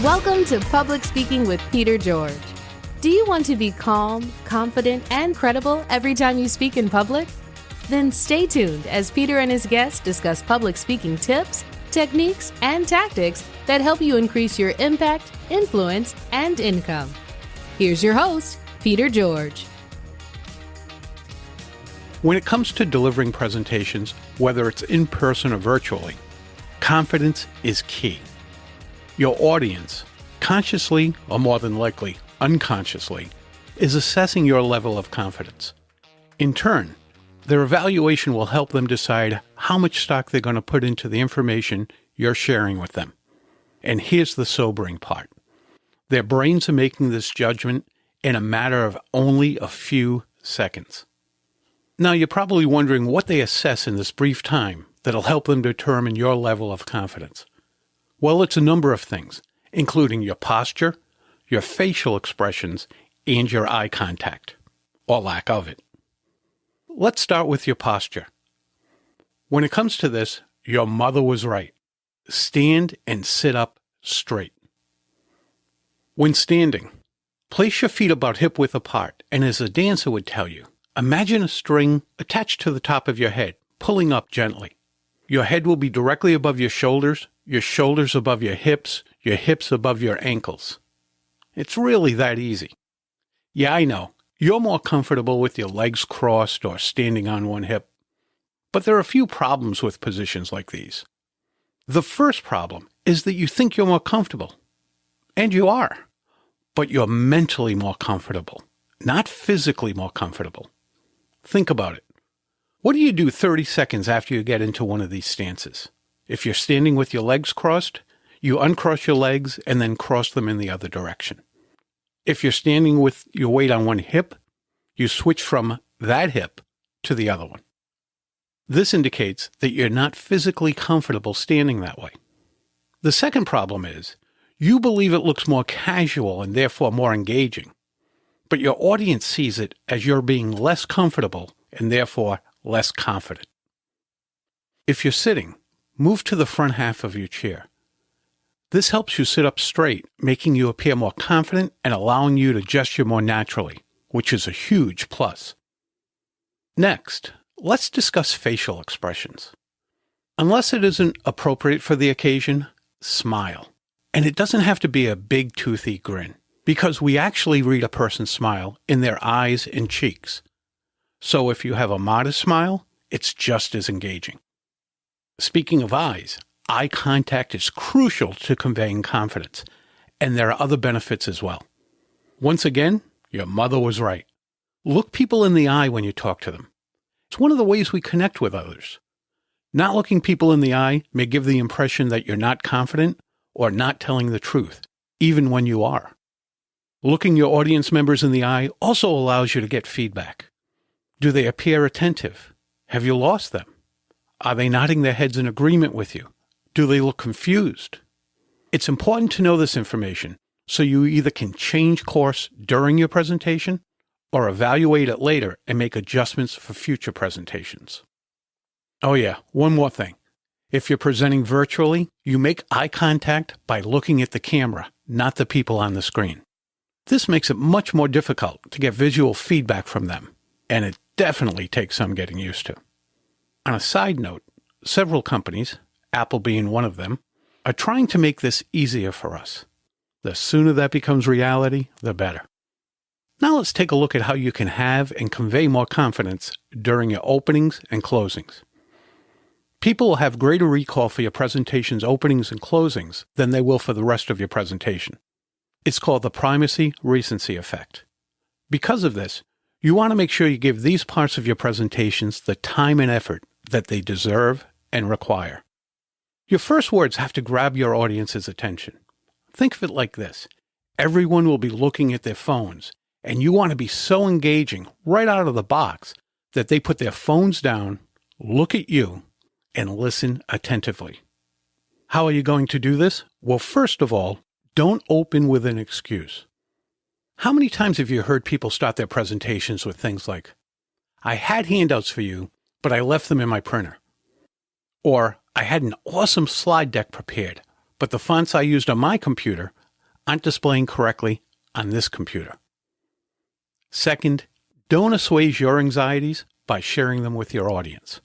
Welcome to Public Speaking with Peter George. Do you want to be calm, confident, and credible every time you speak in public? Then stay tuned as Peter and his guests discuss public speaking tips, techniques, and tactics that help you increase your impact, influence, and income. Here's your host, Peter George. When it comes to delivering presentations, whether it's in person or virtually, confidence is key. Your audience, consciously or more than likely unconsciously, is assessing your level of confidence. In turn, their evaluation will help them decide how much stock they're going to put into the information you're sharing with them. And here's the sobering part. Their brains are making this judgment in a matter of only a few seconds. Now, you're probably wondering what they assess in this brief time that'll help them determine your level of confidence. Well, it's a number of things, including your posture, your facial expressions, and your eye contact, or lack of it. Let's start with your posture. When it comes to this, your mother was right. Stand and sit up straight. When standing, place your feet about hip-width apart, and as a dancer would tell you, imagine a string attached to the top of your head, pulling up gently. Your head will be directly above your shoulders above your hips above your ankles. It's really that easy. Yeah, I know, you're more comfortable with your legs crossed or standing on one hip, but there are a few problems with positions like these. The first problem is that you think you're more comfortable, and you are, but you're mentally more comfortable, not physically more comfortable. Think about it. What do you do 30 seconds after you get into one of these stances? If you're standing with your legs crossed, you uncross your legs and then cross them in the other direction. If you're standing with your weight on one hip, you switch from that hip to the other one. This indicates that you're not physically comfortable standing that way. The second problem is, you believe it looks more casual and therefore more engaging, but your audience sees it as you're being less comfortable and therefore less confident. If you're sitting, move to the front half of your chair. This helps you sit up straight, making you appear more confident and allowing you to gesture more naturally, which is a huge plus. Next, let's discuss facial expressions. Unless it isn't appropriate for the occasion, smile. And it doesn't have to be a big toothy grin, because we actually read a person's smile in their eyes and cheeks. So if you have a modest smile, it's just as engaging. Speaking of eyes, eye contact is crucial to conveying confidence, and there are other benefits as well. Once again, your mother was right. Look people in the eye when you talk to them. It's one of the ways we connect with others. Not looking people in the eye may give the impression that you're not confident or not telling the truth, even when you are. Looking your audience members in the eye also allows you to get feedback. Do they appear attentive? Have you lost them? Are they nodding their heads in agreement with you? Do they look confused? It's important to know this information so you either can change course during your presentation or evaluate it later and make adjustments for future presentations. Oh yeah, one more thing. If you're presenting virtually, you make eye contact by looking at the camera, not the people on the screen. This makes it much more difficult to get visual feedback from them, and it definitely takes some getting used to. On a side note, several companies, Apple being one of them, are trying to make this easier for us. The sooner that becomes reality, the better. Now let's take a look at how you can have and convey more confidence during your openings and closings. People will have greater recall for your presentation's openings and closings than they will for the rest of your presentation. It's called the primacy-recency effect. Because of this, you want to make sure you give these parts of your presentations the time and effort that they deserve and require. Your first words have to grab your audience's attention. Think of it like this. Everyone will be looking at their phones, and you want to be so engaging right out of the box that they put their phones down, look at you, and listen attentively. How are you going to do this? Well, first of all, don't open with an excuse. How many times have you heard people start their presentations with things like, I had handouts for you, but I left them in my printer. Or, I had an awesome slide deck prepared, but the fonts I used on my computer, aren't displaying correctly on this computer. Second, don't assuage your anxieties by sharing them with your audience.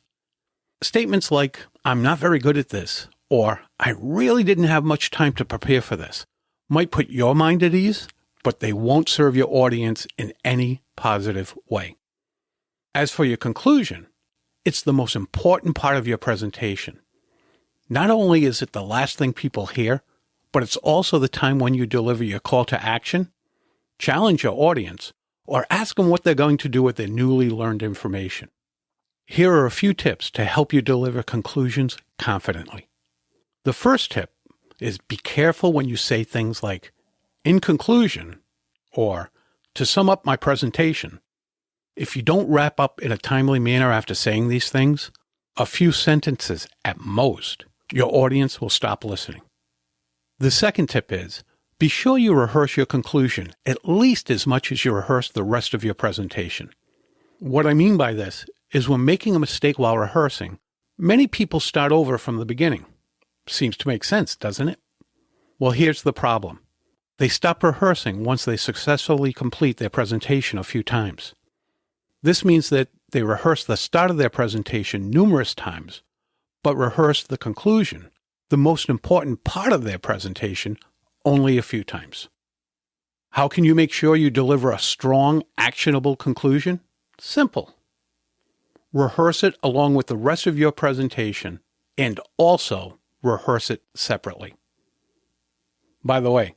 Statements like, "I'm not very good at this," or "I really didn't have much time to prepare for this," might put your mind at ease, but they won't serve your audience in any positive way. As for your conclusion, it's the most important part of your presentation. Not only is it the last thing people hear, but it's also the time when you deliver your call to action, challenge your audience, or ask them what they're going to do with their newly learned information. Here are a few tips to help you deliver conclusions confidently. The first tip is be careful when you say things like, "In conclusion," or "To sum up my presentation." If you don't wrap up in a timely manner after saying these things, a few sentences at most, your audience will stop listening. The second tip is, be sure you rehearse your conclusion at least as much as you rehearse the rest of your presentation. What I mean by this is when making a mistake while rehearsing, many people start over from the beginning. Seems to make sense, doesn't it? Well, here's the problem. They stop rehearsing once they successfully complete their presentation a few times. This means that they rehearse the start of their presentation numerous times, but rehearse the conclusion, the most important part of their presentation, only a few times. How can you make sure you deliver a strong, actionable conclusion? Simple. Rehearse it along with the rest of your presentation, and also rehearse it separately. By the way,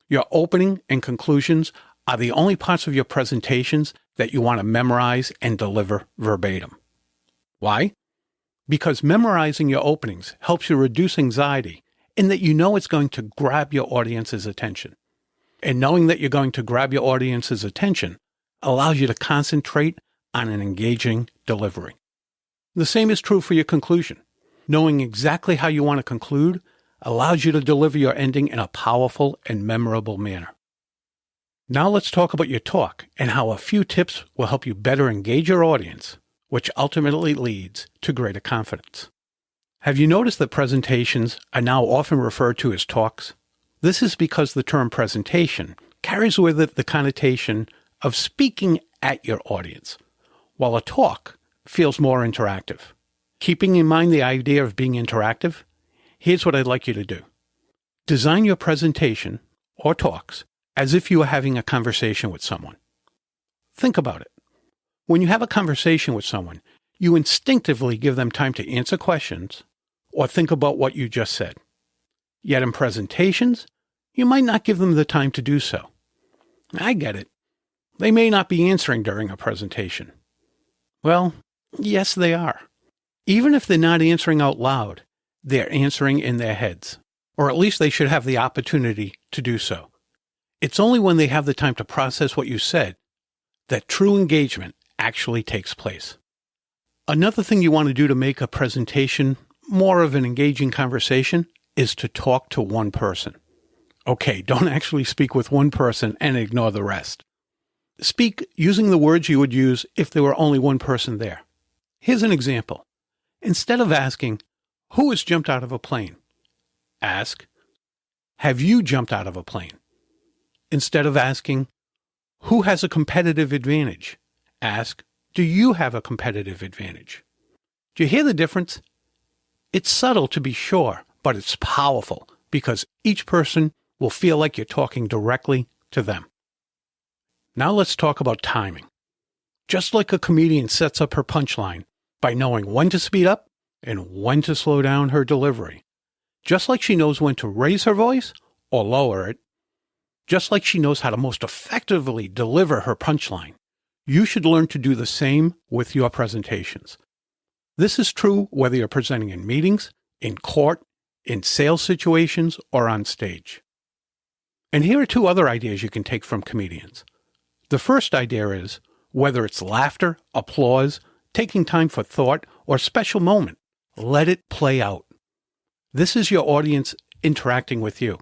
your opening and conclusions are the only parts of your presentations that you want to memorize and deliver verbatim. Why? Because memorizing your openings helps you reduce anxiety in that you know it's going to grab your audience's attention. And knowing that you're going to grab your audience's attention allows you to concentrate on an engaging delivery. The same is true for your conclusion. Knowing exactly how you want to conclude allows you to deliver your ending in a powerful and memorable manner. Now let's talk about your talk and how a few tips will help you better engage your audience, which ultimately leads to greater confidence. Have you noticed that presentations are now often referred to as talks? This is because the term presentation carries with it the connotation of speaking at your audience, while a talk feels more interactive. Keeping in mind the idea of being interactive, here's what I'd like you to do. Design your presentation or talks as if you were having a conversation with someone. Think about it. When you have a conversation with someone, you instinctively give them time to answer questions or think about what you just said. Yet in presentations, you might not give them the time to do so. I get it. They may not be answering during a presentation. Well, yes, they are. Even if they're not answering out loud, they're answering in their heads, or at least they should have the opportunity to do so. It's only when they have the time to process what you said that true engagement actually takes place. Another thing you want to do to make a presentation more of an engaging conversation is to talk to one person. Okay, don't actually speak with one person and ignore the rest. Speak using the words you would use if there were only one person there. Here's an example. Instead of asking, "Who has jumped out of a plane?" ask, "Have you jumped out of a plane?" Instead of asking, "Who has a competitive advantage?" ask, "Do you have a competitive advantage?" Do you hear the difference? It's subtle to be sure, but it's powerful because each person will feel like you're talking directly to them. Now let's talk about timing. Just like a comedian sets up her punchline by knowing when to speed up and when to slow down her delivery, just like she knows when to raise her voice or lower it, just like she knows how to most effectively deliver her punchline, you should learn to do the same with your presentations. This is true whether you're presenting in meetings, in court, in sales situations, or on stage. And here are two other ideas you can take from comedians. The first idea is, whether it's laughter, applause, taking time for thought, or special moment, let it play out. This is your audience interacting with you.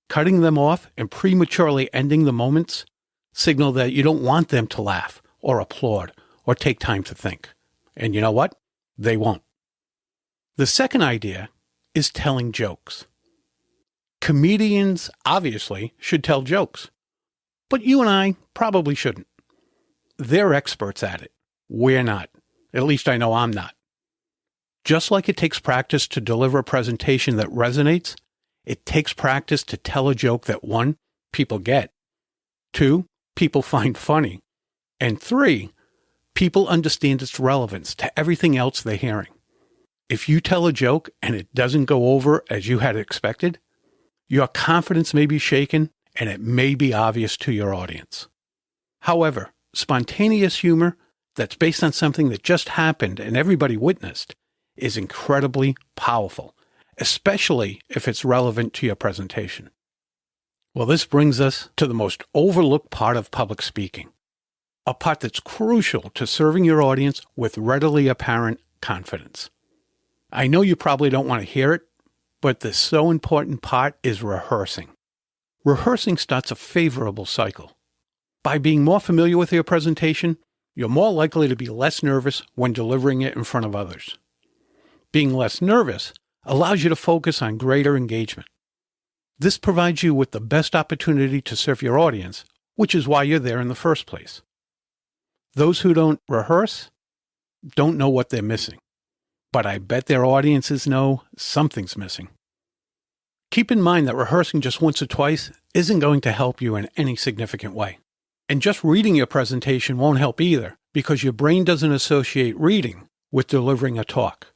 Cutting them off and prematurely ending the moments signal that you don't want them to laugh or applaud or take time to think. And you know what? They won't. The second idea is telling jokes. Comedians, obviously, should tell jokes. But you and I probably shouldn't. They're experts at it. We're not. At least I know I'm not. Just like it takes practice to deliver a presentation that resonates, it takes practice to tell a joke that 1, people get, 2, people find funny, and 3, people understand its relevance to everything else they're hearing. If you tell a joke and it doesn't go over as you had expected, your confidence may be shaken and it may be obvious to your audience. However, spontaneous humor that's based on something that just happened and everybody witnessed is incredibly powerful, especially if it's relevant to your presentation. Well, this brings us to the most overlooked part of public speaking, a part that's crucial to serving your audience with readily apparent confidence. I know you probably don't want to hear it, but the so important part is rehearsing. Rehearsing starts a favorable cycle. By being more familiar with your presentation, you're more likely to be less nervous when delivering it in front of others. Being less nervous allows you to focus on greater engagement. This provides you with the best opportunity to serve your audience, which is why you're there in the first place. Those who don't rehearse don't know what they're missing, but I bet their audiences know something's missing. Keep in mind that rehearsing just once or twice isn't going to help you in any significant way. And just reading your presentation won't help either, because your brain doesn't associate reading with delivering a talk.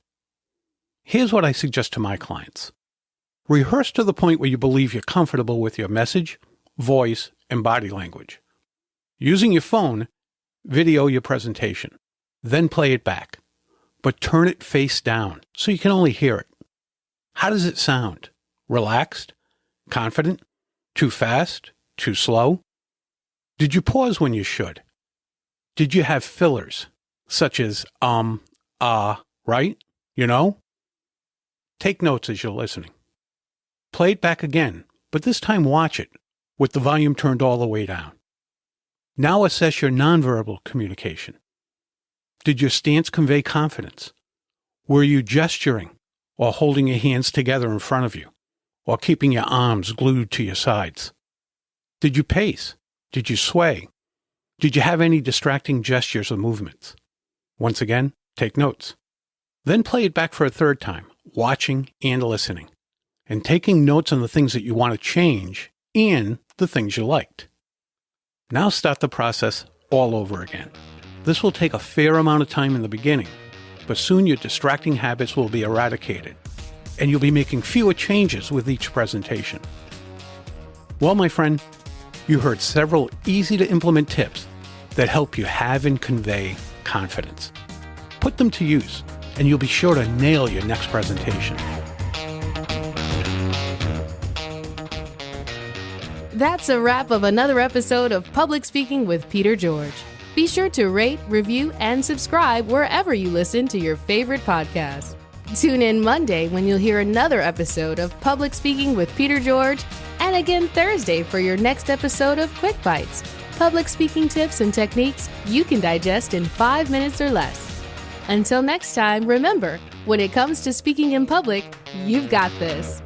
Here's what I suggest to my clients. Rehearse to the point where you believe you're comfortable with your message, voice, and body language. Using your phone, video your presentation, then play it back, but turn it face down so you can only hear it. How does it sound? Relaxed? Confident? Too fast? Too slow? Did you pause when you should? Did you have fillers, such as, right? You know? Take notes as you're listening. Play it back again, but this time watch it, with the volume turned all the way down. Now assess your nonverbal communication. Did your stance convey confidence? Were you gesturing or holding your hands together in front of you, or keeping your arms glued to your sides? Did you pace? Did you sway? Did you have any distracting gestures or movements? Once again, take notes. Then play it back for a third time, watching and listening, and taking notes on the things that you want to change and the things you liked. Now start the process all over again. This will take a fair amount of time in the beginning, but soon your distracting habits will be eradicated, and you'll be making fewer changes with each presentation. Well, my friend, you heard several easy-to-implement tips that help you have and convey confidence. Put them to use, and you'll be sure to nail your next presentation. That's a wrap of another episode of Public Speaking with Peter George. Be sure to rate, review, and subscribe wherever you listen to your favorite podcast. Tune in Monday when you'll hear another episode of Public Speaking with Peter George, and again Thursday for your next episode of Quick Bites, public speaking tips and techniques you can digest in 5 minutes or less. Until next time, remember, when it comes to speaking in public, you've got this.